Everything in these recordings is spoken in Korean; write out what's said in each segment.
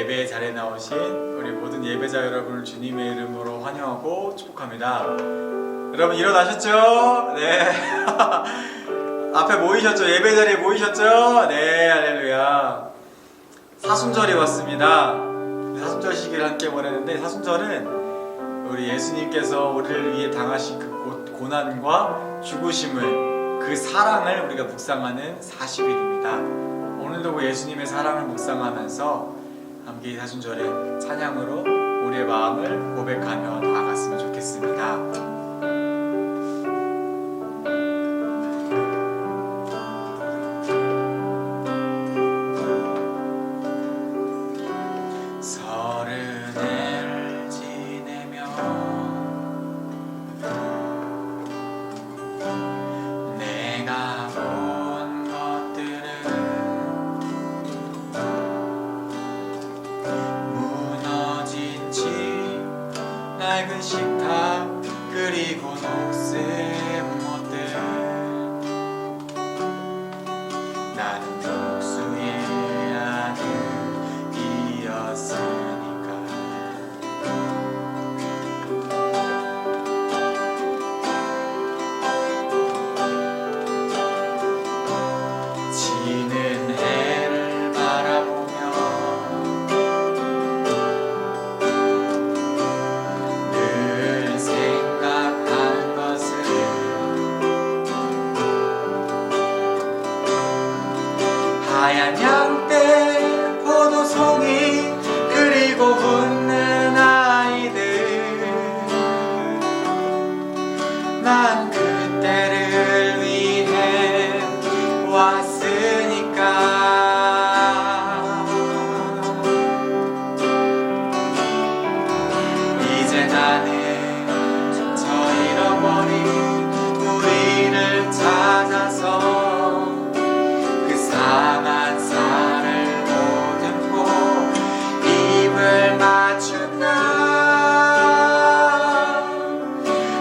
예배 자리에 나오신 우리 모든 예배자 여러분을 주님의 이름으로 환영하고 축복합니다. 여러분 일어나셨죠? 네. 앞에 모이셨죠? 예배 자리에 모이셨죠? 네, 할렐루야. 사순절이 왔습니다. 사순절 시기를 함께 보내는데, 사순절은 우리 예수님께서 우리를 위해 당하신 그 고난과 죽으심을, 그 사랑을 우리가 묵상하는 40일입니다. 오늘도 그 예수님의 사랑을 묵상하면서 함께 이 사순절에 찬양으로 우리의 마음을 고백하며 나아갔으면 좋겠습니다. 서른을 지내며 내가 본 것들은 무너진 집, 낡은 식탁, 그리고 녹슨 못들. 나는 복수의 아들이었으니까. 지는 해를 바라보며 늘 생각한 것은 하얀 양떼, 포도송이, 그리고 웃는 아이들. 난 그때를 위해 왔으니까. 이제 나는 저 잃어버린 우리를 찾아서 그 상한 살을 보듬고 입을 맞춘다.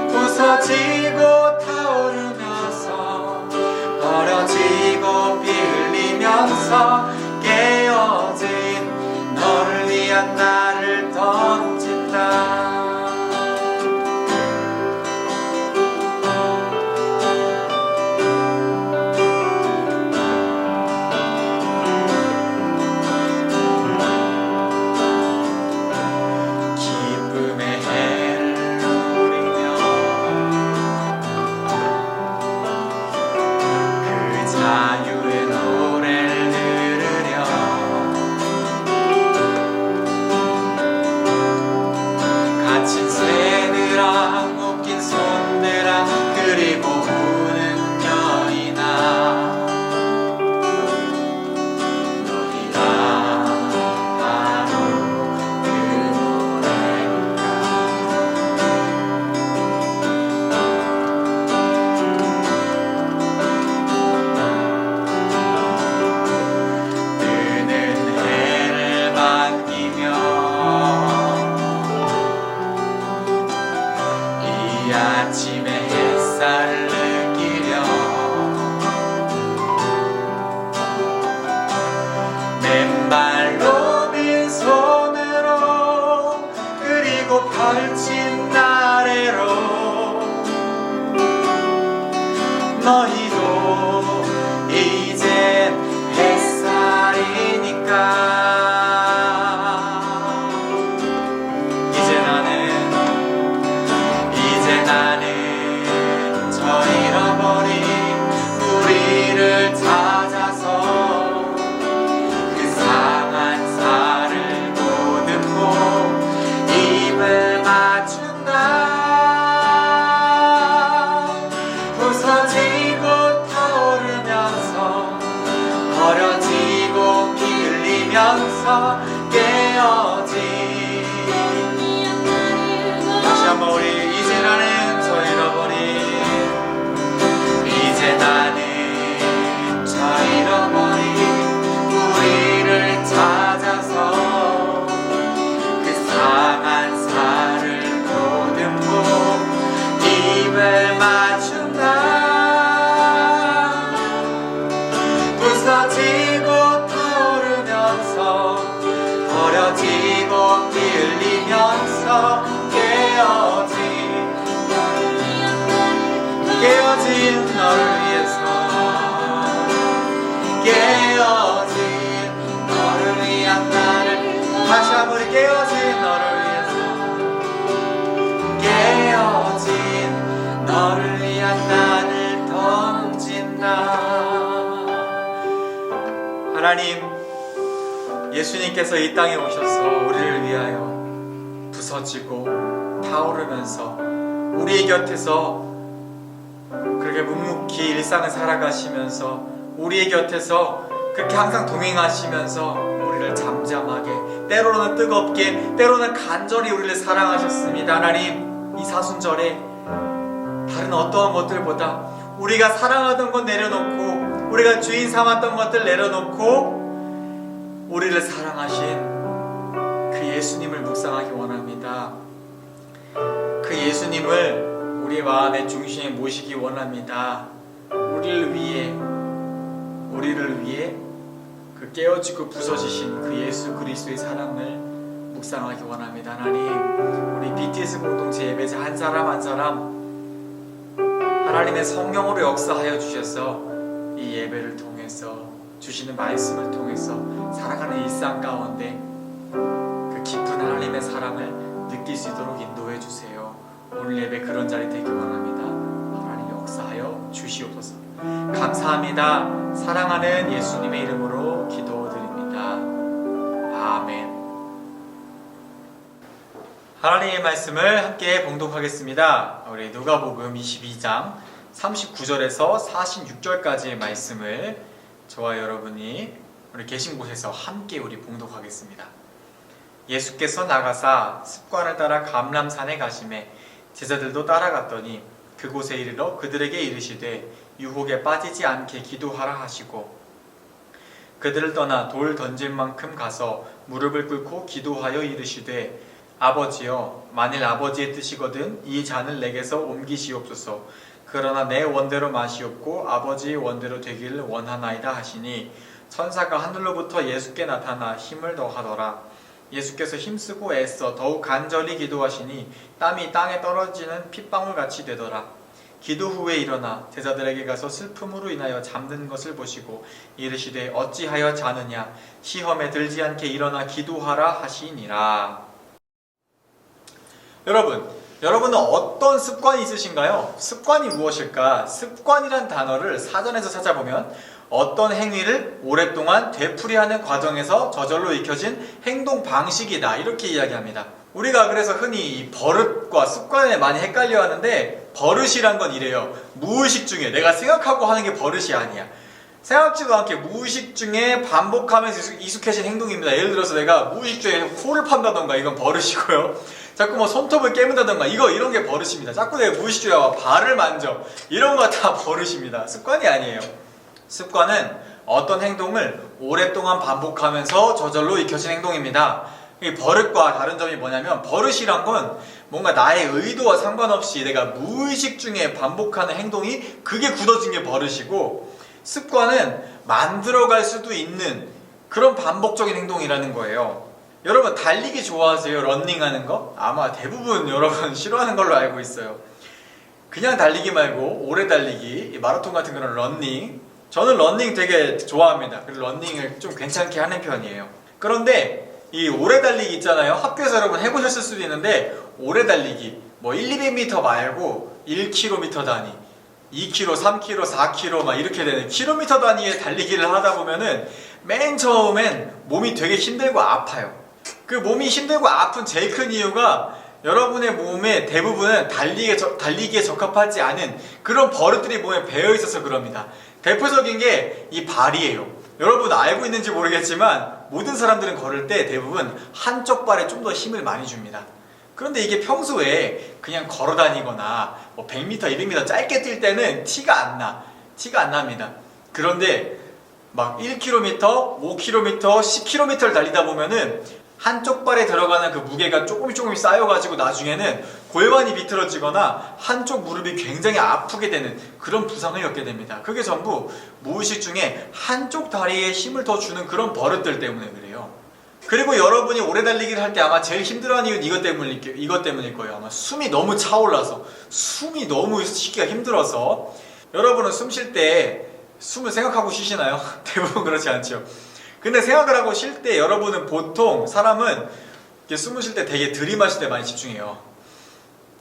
부서지고 타오르면서 버려지고 피 흘리면서 깨어진 너를 위한 나를 던진다. 기쁨의 해를 누리며 그 자유의 노래를 들으려 갇힌 새들아, 묶인 손들아, 그리고 우는 여인아. 너희가 바로 그 노래니까. 뜨는 해를 반기며 이 아침의 햇살을 느끼려 맨발로 빈손으로, 그리고 펼친 아래로 너희도 이젠 햇살이니까. 이제 나는 저 잃어버린 우리를 찾아서 그 상한 살을 보듬고 입을 맞춘다. 부서지고 타오르면서 버려지고 피 흘리면서 깨어진. 다시 한번 우리 이제 나는 저 잃어버린, 이제 나는 저 잃어버린 우리를 찾아서 그 상한 살을 보듬고 입을 맞춘다. 부서지고 타오르면서 버려진 깨어진 너를 위해서 깨어진 너를 위한 나를 다시 한번 깨어진 너를 위해서 깨어진 너를 위한 나를 던진다. 하나님, 예수님께서 이 땅에 오셔서 우리를 위하여 부서지고 타오르면서 우리의 곁에서 그렇게 묵묵히 일상을 살아가시면서 우리의 곁에서 그렇게 항상 동행하시면서 우리를 잠잠하게, 때로는 뜨겁게, 때로는 간절히 우리를 사랑하셨습니다. 하나님, 이 사순절에 다른 어떠한 것들보다 우리가 사랑하던 것 내려놓고 우리가 주인 삼았던 것들 내려놓고 우리를 사랑하신 그 예수님을 묵상하기 원합니다. 그 예수님을 우리의 마음의 중심에 모시기 원합니다. 우리를 위해 그 깨어지고 부서지신 그 예수 그리스도의 사랑을 묵상하기 원합니다. 하나님, 우리 BTS 공동체 예배자 한 사람 한 사람 하나님의 성령으로 역사하여 주셔서 이 예배를 통해서 주시는 말씀을 통해서 살아가는 일상 가운데 그 깊은 하나님의 사랑을 느낄 수 있도록 인도해 주세요. 오늘 예배 그런 자리 되기 원합니다. 하나님 역사하여 주시옵소서. 감사합니다. 사랑하는 예수님의 이름으로 기도드립니다. 아멘. 하나님의 말씀을 함께 봉독하겠습니다. 우리 누가복음 22장 39절에서 46절까지의 말씀을 저와 여러분이 우리 계신 곳에서 함께 우리 봉독하겠습니다. 예수께서 나가사 습관을 따라 감람산에 가시매 제자들도 따라갔더니 그곳에 이르러 그들에게 이르시되 유혹에 빠지지 않게 기도하라 하시고 그들을 떠나 돌 던질 만큼 가서 무릎을 꿇고 기도하여 이르시되 아버지여, 만일 아버지의 뜻이거든 이 잔을 내게서 옮기시옵소서. 그러나 내 원대로 마시옵고 아버지의 원대로 되기를 원하나이다 하시니 천사가 하늘로부터 예수께 나타나 힘을 더하더라. 예수께서 힘쓰고 애써 더욱 간절히 기도하시니 땀이 땅에 떨어지는 핏방울같이 되더라. 기도 후에 일어나 제자들에게 가서 슬픔으로 인하여 잠든 것을 보시고 이르시되 어찌하여 자느냐, 시험에 들지 않게 일어나 기도하라 하시니라. 여러분은 어떤 습관이 있으신가요? 습관이 무엇일까? 습관이란 단어를 사전에서 찾아보면 어떤 행위를 오랫동안 되풀이하는 과정에서 저절로 익혀진 행동 방식이다, 이렇게 이야기합니다. 우리가 그래서 흔히 이 버릇과 습관에 많이 헷갈려 하는데, 버릇이란 건 이래요. 무의식 중에 내가 생각하고 하는 게 버릇이 아니야. 생각지도 않게 무의식 중에 반복하면서 익숙해진 행동입니다. 예를 들어서 내가 무의식 중에 코를 판다던가, 이건 버릇이고요. 자꾸 뭐 손톱을 깨문다던가, 이런 게 버릇입니다. 자꾸 내가 무의식 중에 발을 만져, 이런 거 다 버릇입니다. 습관이 아니에요. 습관은 어떤 행동을 오랫동안 반복하면서 저절로 익혀진 행동입니다. 이 버릇과 다른 점이 뭐냐면, 버릇이란 건 뭔가 나의 의도와 상관없이 내가 무의식 중에 반복하는 행동이, 그게 굳어진 게 버릇이고, 습관은 만들어갈 수도 있는 그런 반복적인 행동이라는 거예요. 여러분, 달리기 좋아하세요? 러닝하는 거? 아마 대부분 여러분 싫어하는 걸로 알고 있어요. 그냥 달리기 말고 오래 달리기, 마라톤 같은 그런 러닝, 저는 러닝 되게 좋아합니다. 그리고 러닝을 좀 괜찮게 하는 편이에요. 그런데 이 오래 달리기 있잖아요. 학교에서 여러분 해보셨을 수도 있는데, 오래 달리기 뭐 1-200m 말고 1km 단위, 2km, 3km, 4km 막 이렇게 되는 킬로미터 단위의 달리기를 하다 보면은 맨 처음엔 몸이 되게 힘들고 아파요. 그 몸이 힘들고 아픈 제일 큰 이유가 여러분의 몸의 대부분은 달리기에 적합하지 않은 그런 버릇들이 몸에 배어 있어서 그럽니다. 대표적인 게 이 발이에요. 여러분 알고 있는지 모르겠지만 모든 사람들은 걸을 때 대부분 한쪽 발에 좀 더 힘을 많이 줍니다. 그런데 이게 평소에 그냥 걸어 다니거나 뭐 100m, 200m 짧게 뛸 때는 티가 안 납니다. 그런데 막 1km, 5km, 10km를 달리다 보면은 한쪽 발에 들어가는 그 무게가 조금씩 쌓여가지고 나중에는 골반이 비틀어지거나 한쪽 무릎이 굉장히 아프게 되는 그런 부상을 겪게 됩니다. 그게 전부 무의식 중에 한쪽 다리에 힘을 더 주는 그런 버릇들 때문에 그래요. 그리고 여러분이 오래 달리기를 할 때 아마 제일 힘들어하는 이유는 이것 때문일 거예요. 아마 숨이 너무 차올라서, 숨이 너무 쉬기가 힘들어서. 여러분은 숨 쉴 때 숨을 생각하고 쉬시나요? 대부분 그렇지 않죠. 근데 생각을 하고 쉴 때 여러분은 보통 사람은 숨을 쉴 때 되게 들이마실 때 많이 집중해요.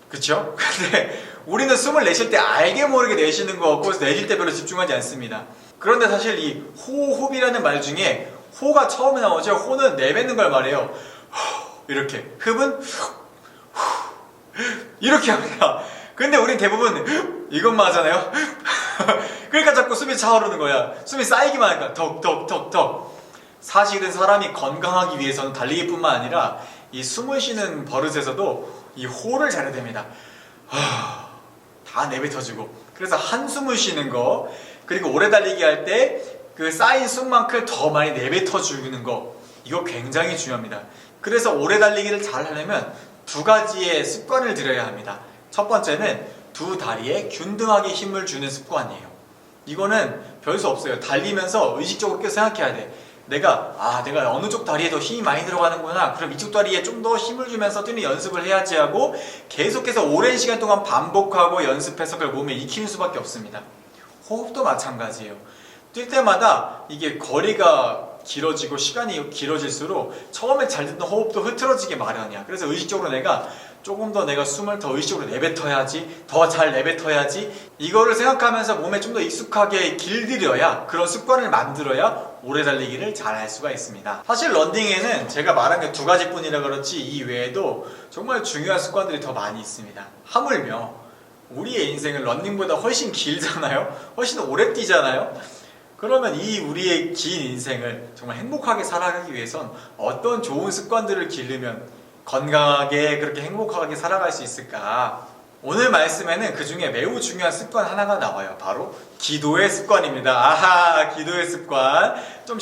그쵸? 근데 우리는 숨을 내쉴 때 알게 모르게 내쉬는 거 같고 내쉴 때 별로 집중하지 않습니다. 그런데 사실 이 호흡이라는 말 중에 호가 처음에 나오죠. 호는 내뱉는 걸 말해요. 이렇게. 흡은 이렇게 합니다. 근데 우린 대부분 이것만 하잖아요. 그러니까 자꾸 숨이 차오르는 거야. 숨이 쌓이기만 하니까 덕덕덕덕. 사실은 사람이 건강하기 위해서는 달리기뿐만 아니라 이 숨을 쉬는 버릇에서도 이 호를 잘해야 됩니다. 다 내뱉어주고. 그래서 한숨을 쉬는 거, 그리고 오래 달리기 할 때 그 쌓인 숨만큼 더 많이 내뱉어주는 거, 이거 굉장히 중요합니다. 그래서 오래 달리기를 잘 하려면 두 가지의 습관을 들여야 합니다. 첫 번째는 두 다리에 균등하게 힘을 주는 습관이에요. 이거는 별 수 없어요. 달리면서 의식적으로 계속 생각해야 돼. 내가 어느 쪽 다리에 더 힘이 많이 들어가는구나. 그럼 이쪽 다리에 좀 더 힘을 주면서 뛰는 연습을 해야지 하고 계속해서 오랜 시간 동안 반복하고 연습해서 그걸 몸에 익히는 수밖에 없습니다. 호흡도 마찬가지예요. 뛸 때마다 이게 거리가 길어지고 시간이 길어질수록 처음에 잘 듣던 호흡도 흐트러지게 마련이야. 그래서 의식적으로 내가 조금 더 내가 숨을 더 의식적으로 내뱉어야지, 더 잘 내뱉어야지, 이거를 생각하면서 몸에 좀 더 익숙하게 길들여야, 그런 습관을 만들어야 오래 달리기를 잘 할 수가 있습니다. 사실 런닝에는 제가 말한 게 두 가지뿐이라 그렇지 이 외에도 정말 중요한 습관들이 더 많이 있습니다. 하물며 우리의 인생은 런닝보다 훨씬 길잖아요. 훨씬 오래 뛰잖아요. 그러면 이 우리의 긴 인생을 정말 행복하게 살아가기 위해선 어떤 좋은 습관들을 기르면 건강하게 그렇게 행복하게 살아갈 수 있을까? 오늘 말씀에는 그 중에 매우 중요한 습관 하나가 나와요. 바로 기도의 습관입니다. 아하, 기도의 습관. 좀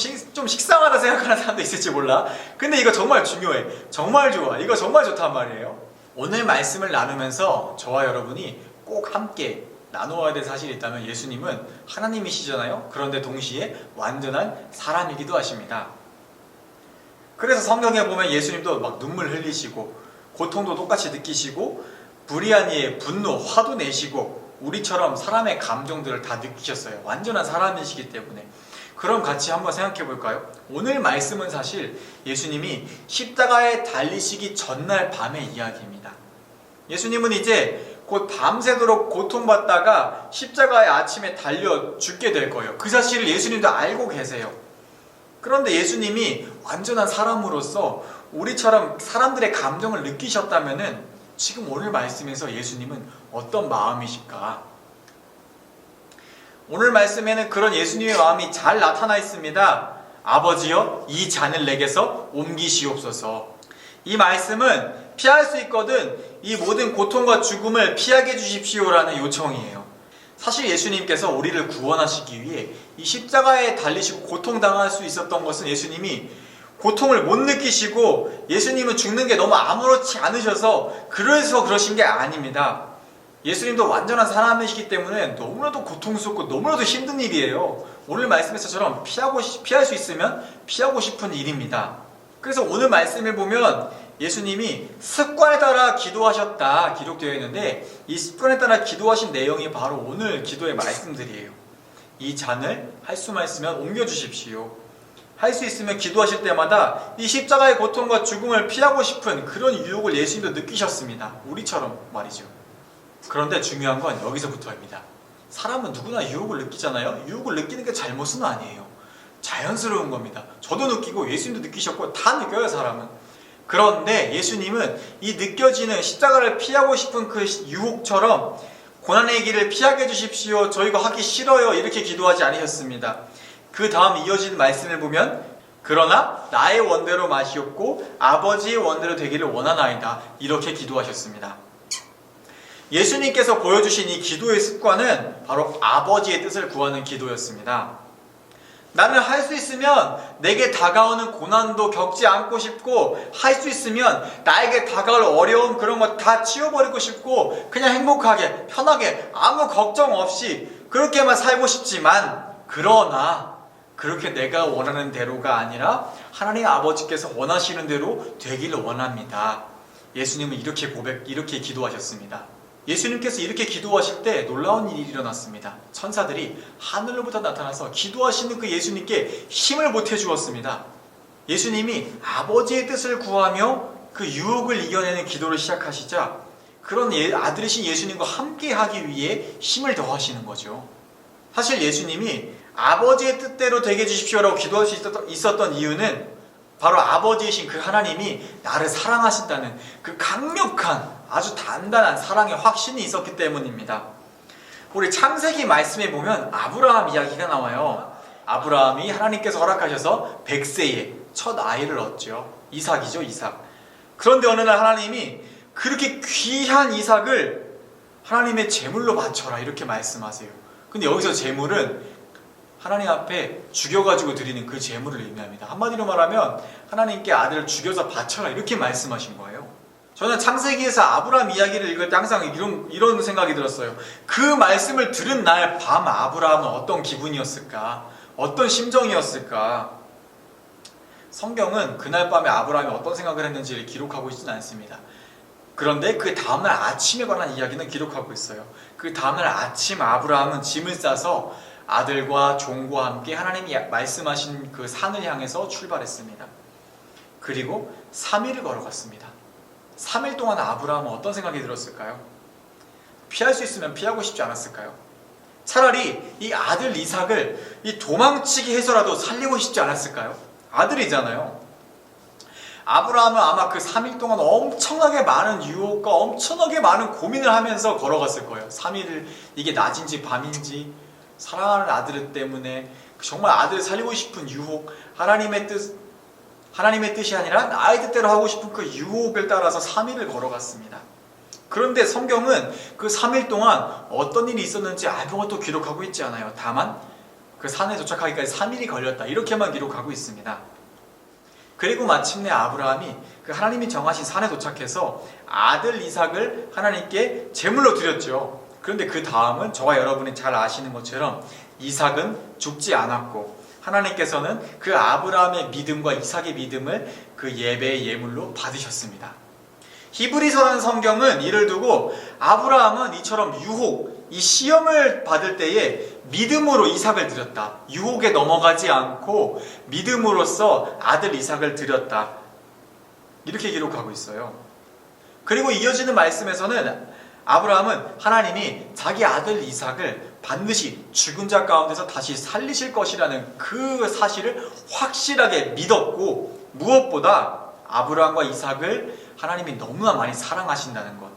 식상하다 생각하는 사람도 있을지 몰라. 근데 이거 정말 중요해. 정말 좋아. 이거 정말 좋단 말이에요. 오늘 말씀을 나누면서 저와 여러분이 꼭 함께 나누어야 될 사실이 있다면 예수님은 하나님이시잖아요. 그런데 동시에 완전한 사람이기도 하십니다. 그래서 성경에 보면 예수님도 막 눈물 흘리시고 고통도 똑같이 느끼시고 불의한 이의 분노, 화도 내시고 우리처럼 사람의 감정들을 다 느끼셨어요. 완전한 사람이시기 때문에. 그럼 같이 한번 생각해 볼까요? 오늘 말씀은 사실 예수님이 십자가에 달리시기 전날 밤의 이야기입니다. 예수님은 이제 곧 밤새도록 고통받다가 십자가에 아침에 달려 죽게 될 거예요. 그 사실을 예수님도 알고 계세요. 그런데 예수님이 완전한 사람으로서 우리처럼 사람들의 감정을 느끼셨다면은 지금 오늘 말씀에서 예수님은 어떤 마음이실까? 오늘 말씀에는 그런 예수님의 마음이 잘 나타나 있습니다. 아버지여, 이 잔을 내게서 옮기시옵소서. 이 말씀은 피할 수 있거든 이 모든 고통과 죽음을 피하게 해주십시오라는 요청이에요. 사실 예수님께서 우리를 구원하시기 위해 이 십자가에 달리시고 고통당할 수 있었던 것은 예수님이 고통을 못 느끼시고 예수님은 죽는 게 너무 아무렇지 않으셔서 그래서 그러신 게 아닙니다. 예수님도 완전한 사람이시기 때문에 너무나도 고통스럽고 너무나도 힘든 일이에요. 오늘 말씀에서처럼 피할 수 있으면 피하고 싶은 일입니다. 그래서 오늘 말씀을 보면 예수님이 습관에 따라 기도하셨다 기록되어 있는데 이 습관에 따라 기도하신 내용이 바로 오늘 기도의 말씀들이에요. 이 잔을 할 수만 있으면 옮겨주십시오. 할 수 있으면 기도하실 때마다 이 십자가의 고통과 죽음을 피하고 싶은 그런 유혹을 예수님도 느끼셨습니다. 우리처럼 말이죠. 그런데 중요한 건 여기서부터입니다. 사람은 누구나 유혹을 느끼잖아요. 유혹을 느끼는 게 잘못은 아니에요. 자연스러운 겁니다. 저도 느끼고 예수님도 느끼셨고 다 느껴요, 사람은. 그런데 예수님은 이 느껴지는 십자가를 피하고 싶은 그 유혹처럼 고난의 길을 피하게 해주십시오. 저희가 하기 싫어요. 이렇게 기도하지 않으셨습니다. 그 다음 이어진 말씀을 보면 그러나 나의 원대로 마시옵고 아버지의 원대로 되기를 원하나이다. 이렇게 기도하셨습니다. 예수님께서 보여주신 이 기도의 습관은 바로 아버지의 뜻을 구하는 기도였습니다. 나는 할 수 있으면 내게 다가오는 고난도 겪지 않고 싶고 할 수 있으면 나에게 다가올 어려움 그런 거 다 치워버리고 싶고 그냥 행복하게 편하게 아무 걱정 없이 그렇게만 살고 싶지만 그러나 그렇게 내가 원하는 대로가 아니라 하나님 아버지께서 원하시는 대로 되기를 원합니다. 예수님은 이렇게 기도하셨습니다. 예수님께서 이렇게 기도하실 때 놀라운 일이 일어났습니다. 천사들이 하늘로부터 나타나서 기도하시는 그 예수님께 힘을 보태 주었습니다. 예수님이 아버지의 뜻을 구하며 그 유혹을 이겨내는 기도를 시작하시자 그런 아들이신 예수님과 함께 하기 위해 힘을 더하시는 거죠. 사실 예수님이 아버지의 뜻대로 되게 해주십시오라고 기도할 수 있었던 이유는 바로 아버지이신 그 하나님이 나를 사랑하신다는 그 강력한 아주 단단한 사랑의 확신이 있었기 때문입니다. 우리 창세기 말씀에 보면 아브라함 이야기가 나와요. 아브라함이 하나님께서 허락하셔서 100세에 첫 아이를 얻죠. 이삭이죠, 이삭. 그런데 어느 날 하나님이 그렇게 귀한 이삭을 하나님의 제물로 바쳐라 이렇게 말씀하세요. 근데 여기서 제물은 하나님 앞에 죽여가지고 드리는 그 제물을 의미합니다. 한마디로 말하면 하나님께 아들을 죽여서 바쳐라 이렇게 말씀하신 거예요. 저는 창세기에서 아브라함 이야기를 읽을 때 항상 이런 생각이 들었어요. 그 말씀을 들은 날 밤 아브라함은 어떤 기분이었을까? 어떤 심정이었을까? 성경은 그날 밤에 아브라함이 어떤 생각을 했는지를 기록하고 있지는 않습니다. 그런데 그 다음날 아침에 관한 이야기는 기록하고 있어요. 그 다음날 아침 아브라함은 짐을 싸서 아들과 종과 함께 하나님이 말씀하신 그 산을 향해서 출발했습니다. 그리고 3일을 걸어갔습니다. 3일 동안 아브라함은 어떤 생각이 들었을까요? 피할 수 있으면 피하고 싶지 않았을까요? 차라리 이 아들 이삭을 도망치게 해서라도 살리고 싶지 않았을까요? 아들이잖아요. 아브라함은 아마 그 3일 동안 엄청나게 많은 유혹과 엄청나게 많은 고민을 하면서 걸어갔을 거예요. 3일을 이게 낮인지 밤인지 사랑하는 아들 때문에 정말 아들을 살리고 싶은 유혹, 하나님의 뜻이 아니라 나의 뜻대로 하고 싶은 그 유혹을 따라서 3일을 걸어갔습니다. 그런데 성경은 그 3일 동안 어떤 일이 있었는지 아무것도 기록하고 있지 않아요. 다만 그 산에 도착하기까지 3일이 걸렸다 이렇게만 기록하고 있습니다. 그리고 마침내 아브라함이 그 하나님이 정하신 산에 도착해서 아들 이삭을 하나님께 제물로 드렸죠. 그런데 그 다음은 저와 여러분이 잘 아시는 것처럼 이삭은 죽지 않았고 하나님께서는 그 아브라함의 믿음과 이삭의 믿음을 그 예배의 예물로 받으셨습니다. 히브리서라는 성경은 이를 두고 아브라함은 이처럼 유혹, 이 시험을 받을 때에 믿음으로 이삭을 드렸다. 유혹에 넘어가지 않고 믿음으로써 아들 이삭을 드렸다. 이렇게 기록하고 있어요. 그리고 이어지는 말씀에서는 아브라함은 하나님이 자기 아들 이삭을 반드시 죽은 자 가운데서 다시 살리실 것이라는 그 사실을 확실하게 믿었고 무엇보다 아브라함과 이삭을 하나님이 너무나 많이 사랑하신다는 것,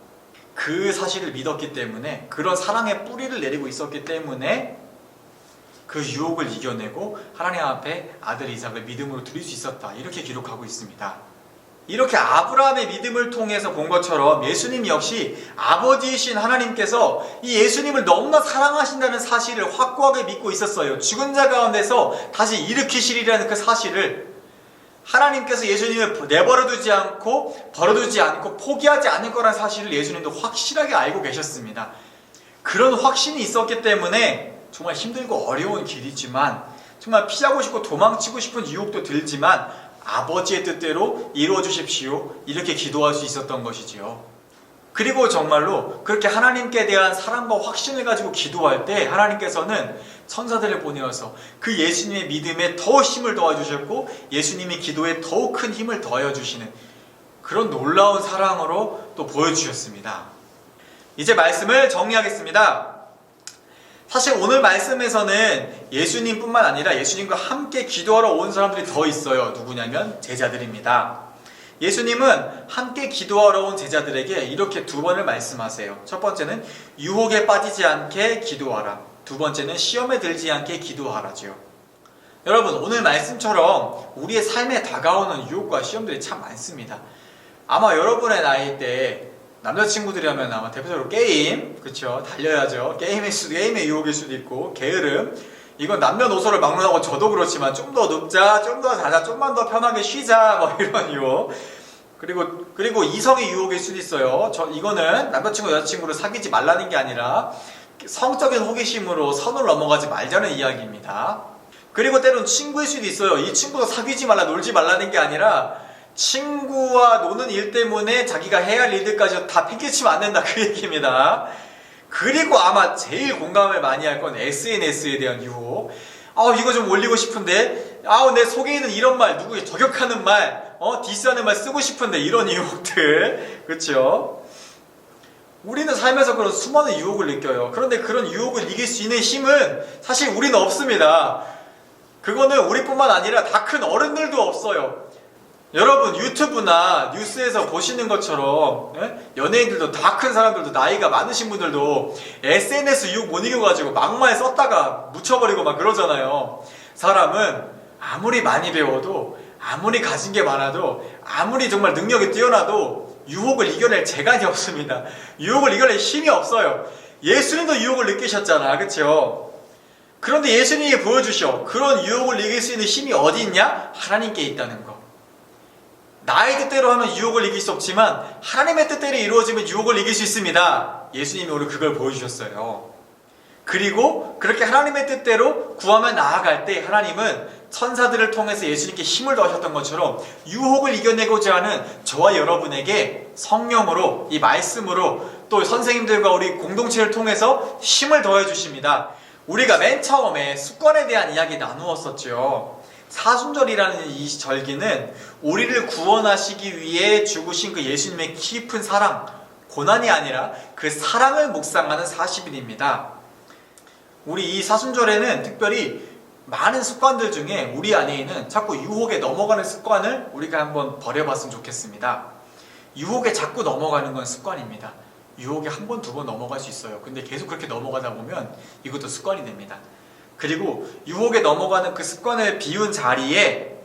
그 사실을 믿었기 때문에 그런 사랑의 뿌리를 내리고 있었기 때문에 그 유혹을 이겨내고 하나님 앞에 아들 이삭을 믿음으로 드릴 수 있었다. 이렇게 기록하고 있습니다. 이렇게 아브라함의 믿음을 통해서 본 것처럼 예수님 역시 아버지이신 하나님께서 이 예수님을 너무나 사랑하신다는 사실을 확고하게 믿고 있었어요. 죽은 자 가운데서 다시 일으키시리라는 그 사실을 하나님께서 예수님을 내버려두지 않고 버려두지 않고 포기하지 않을 거라는 사실을 예수님도 확실하게 알고 계셨습니다. 그런 확신이 있었기 때문에 정말 힘들고 어려운 길이지만 정말 피하고 싶고 도망치고 싶은 유혹도 들지만 아버지의 뜻대로 이루어 주십시오 이렇게 기도할 수 있었던 것이지요. 그리고 정말로 그렇게 하나님께 대한 사랑과 확신을 가지고 기도할 때 하나님께서는 천사들을 보내어서 그 예수님의 믿음에 더 힘을 더해주셨고 예수님의 기도에 더욱 큰 힘을 더해주시는 그런 놀라운 사랑으로 또 보여주셨습니다. 이제 말씀을 정리하겠습니다. 사실 오늘 말씀에서는 예수님뿐만 아니라 예수님과 함께 기도하러 온 사람들이 더 있어요. 누구냐면 제자들입니다. 예수님은 함께 기도하러 온 제자들에게 이렇게 두 번을 말씀하세요. 첫 번째는 유혹에 빠지지 않게 기도하라. 두 번째는 시험에 들지 않게 기도하라죠. 여러분, 오늘 말씀처럼 우리의 삶에 다가오는 유혹과 시험들이 참 많습니다. 아마 여러분의 나이 때 남자친구들이라면 아마 대표적으로 게임, 그쵸? 달려야죠. 게임의 유혹일 수도 있고, 게으름. 이건 남녀노소를 막론하고 저도 그렇지만 좀 더 눕자, 좀 더 자자, 좀만 더 편하게 쉬자, 뭐 이런 유혹. 그리고 이성의 유혹일 수도 있어요. 이거는 남자친구, 여자친구를 사귀지 말라는 게 아니라 성적인 호기심으로 선을 넘어가지 말자는 이야기입니다. 그리고 때론 친구일 수도 있어요. 이 친구가 사귀지 말라, 놀지 말라는 게 아니라 친구와 노는 일 때문에 자기가 해야 할 일들까지 다 팽개치면 안 된다, 그 얘기입니다. 그리고 아마 제일 공감을 많이 할 건 SNS에 대한 유혹. 이거 좀 올리고 싶은데, 내 속에 있는 이런 말, 누구에 저격하는 말, 디스하는 말 쓰고 싶은데, 이런 유혹들. 그렇죠? 우리는 살면서 그런 수많은 유혹을 느껴요. 그런데 그런 유혹을 이길 수 있는 힘은 사실 우리는 없습니다. 그거는 우리뿐만 아니라 다 큰 어른들도 없어요. 여러분 유튜브나 뉴스에서 보시는 것처럼 연예인들도 다 큰 사람들도 나이가 많으신 분들도 SNS 유혹 못 이겨가지고 막말 썼다가 묻혀버리고 막 그러잖아요. 사람은 아무리 많이 배워도, 아무리 가진 게 많아도, 아무리 정말 능력이 뛰어나도 유혹을 이겨낼 재간이 없습니다. 유혹을 이겨낼 힘이 없어요. 예수님도 유혹을 느끼셨잖아, 그쵸? 그런데 예수님이 보여주셔. 그런 유혹을 이길 수 있는 힘이 어디 있냐? 하나님께 있다는 거. 나의 뜻대로 하면 유혹을 이길 수 없지만 하나님의 뜻대로 이루어지면 유혹을 이길 수 있습니다. 예수님이 오늘 그걸 보여주셨어요. 그리고 그렇게 하나님의 뜻대로 구하며 나아갈 때 하나님은 천사들을 통해서 예수님께 힘을 더하셨던 것처럼 유혹을 이겨내고자 하는 저와 여러분에게 성령으로, 이 말씀으로, 또 선생님들과 우리 공동체를 통해서 힘을 더해 주십니다. 우리가 맨 처음에 습관에 대한 이야기 나누었었죠. 사순절이라는 이 절기는 우리를 구원하시기 위해 죽으신 그 예수님의 깊은 사랑, 고난이 아니라 그 사랑을 묵상하는 40일입니다. 우리 이 사순절에는 특별히 많은 습관들 중에 우리 안에 있는 자꾸 유혹에 넘어가는 습관을 우리가 한번 버려봤으면 좋겠습니다. 유혹에 자꾸 넘어가는 건 습관입니다. 유혹에 한 번, 두 번 넘어갈 수 있어요. 근데 계속 그렇게 넘어가다 보면 이것도 습관이 됩니다. 그리고 유혹에 넘어가는 그 습관을 비운 자리에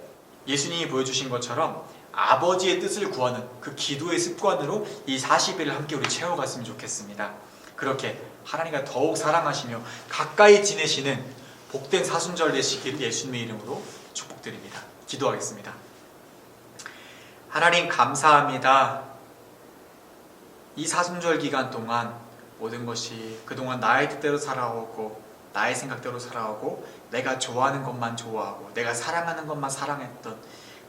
예수님이 보여주신 것처럼 아버지의 뜻을 구하는 그 기도의 습관으로 이 40일을 함께 우리 채워갔으면 좋겠습니다. 그렇게 하나님과 더욱 사랑하시며 가까이 지내시는 복된 사순절 되시기를 예수님의 이름으로 축복드립니다. 기도하겠습니다. 하나님 감사합니다. 이 사순절 기간 동안 모든 것이 그동안 나의 뜻대로 살아오고 나의 생각대로 살아오고 내가 좋아하는 것만 좋아하고 내가 사랑하는 것만 사랑했던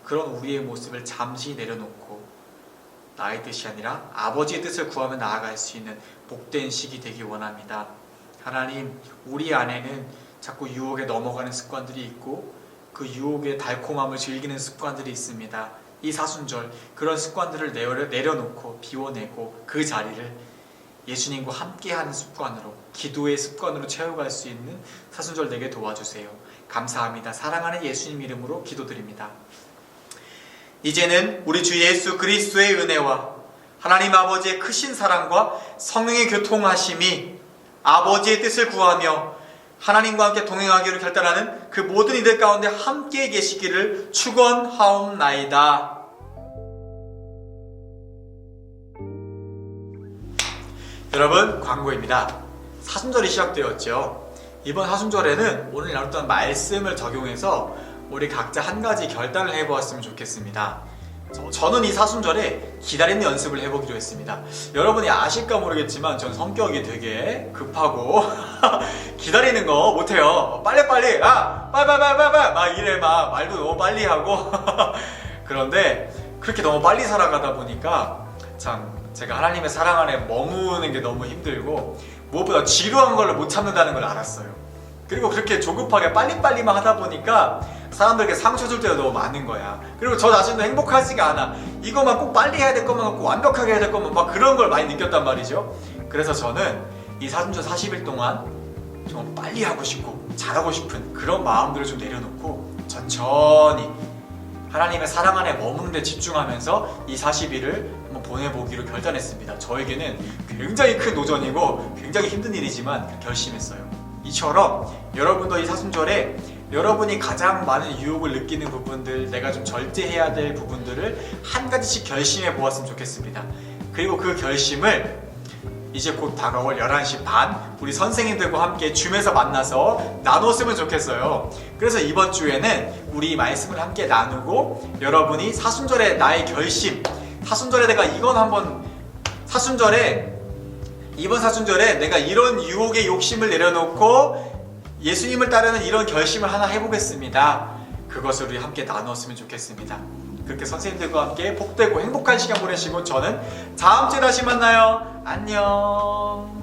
그런 우리의 모습을 잠시 내려놓고 나의 뜻이 아니라 아버지의 뜻을 구하며 나아갈 수 있는 복된 시기 되기 원합니다. 하나님, 우리 안에는 자꾸 유혹에 넘어가는 습관들이 있고 그 유혹의 달콤함을 즐기는 습관들이 있습니다. 이 사순절 그런 습관들을 내려놓고 비워내고 그 자리를 예수님과 함께하는 습관으로, 기도의 습관으로 채워갈 수 있는 사순절 되게 도와주세요. 감사합니다. 사랑하는 예수님 이름으로 기도드립니다. 이제는 우리 주 예수 그리스도의 은혜와 하나님 아버지의 크신 사랑과 성령의 교통하심이 아버지의 뜻을 구하며 하나님과 함께 동행하기로 결단하는 그 모든 이들 가운데 함께 계시기를 축원하옵나이다. 여러분, 광고입니다. 사순절이 시작되었죠. 이번 사순절에는 오늘 나눴던 말씀을 적용해서 우리 각자 한 가지 결단을 해보았으면 좋겠습니다. 저는 이 사순절에 기다리는 연습을 해보기로 했습니다. 여러분이 아실까 모르겠지만 전 성격이 되게 급하고 기다리는 거 못해요. 빨리빨리 빨리 막 이래, 막 말도 너무 빨리 하고 그런데 그렇게 너무 빨리 살아가다 보니까 참 제가 하나님의 사랑 안에 머무는 게 너무 힘들고 무엇보다 지루한 걸 못 참는다는 걸 알았어요. 그리고 그렇게 조급하게 빨리빨리만 하다 보니까 사람들에게 상처 줄 때가 너무 많은 거야. 그리고 저 자신도 행복하지가 않아. 이것만 꼭 빨리 해야 될 것만, 꼭 완벽하게 해야 될 것만, 막 그런 걸 많이 느꼈단 말이죠. 그래서 저는 이 사순절 40일 동안 좀 빨리 하고 싶고 잘하고 싶은 그런 마음들을 좀 내려놓고 천천히 하나님의 사랑 안에 머무는 데 집중하면서 이 40일을 한번 보내보기로 결단했습니다. 저에게는 굉장히 큰 도전이고 굉장히 힘든 일이지만 결심했어요. 이처럼 여러분도 이 사순절에 여러분이 가장 많은 유혹을 느끼는 부분들, 내가 좀 절제해야 될 부분들을 한 가지씩 결심해 보았으면 좋겠습니다. 그리고 그 결심을 이제 곧 다가올 11시 반 우리 선생님들과 함께 줌에서 만나서 나눴으면 좋겠어요. 그래서 이번 주에는 우리 말씀을 함께 나누고 여러분이 사순절에 나의 결심, 사순절에 내가 이건 한번 이번 사순절에 내가 이런 유혹의 욕심을 내려놓고 예수님을 따르는 이런 결심을 하나 해보겠습니다. 그것을 우리 함께 나누었으면 좋겠습니다. 그렇게 선생님들과 함께 복되고 행복한 시간 보내시고 저는 다음 주에 다시 만나요. 안녕.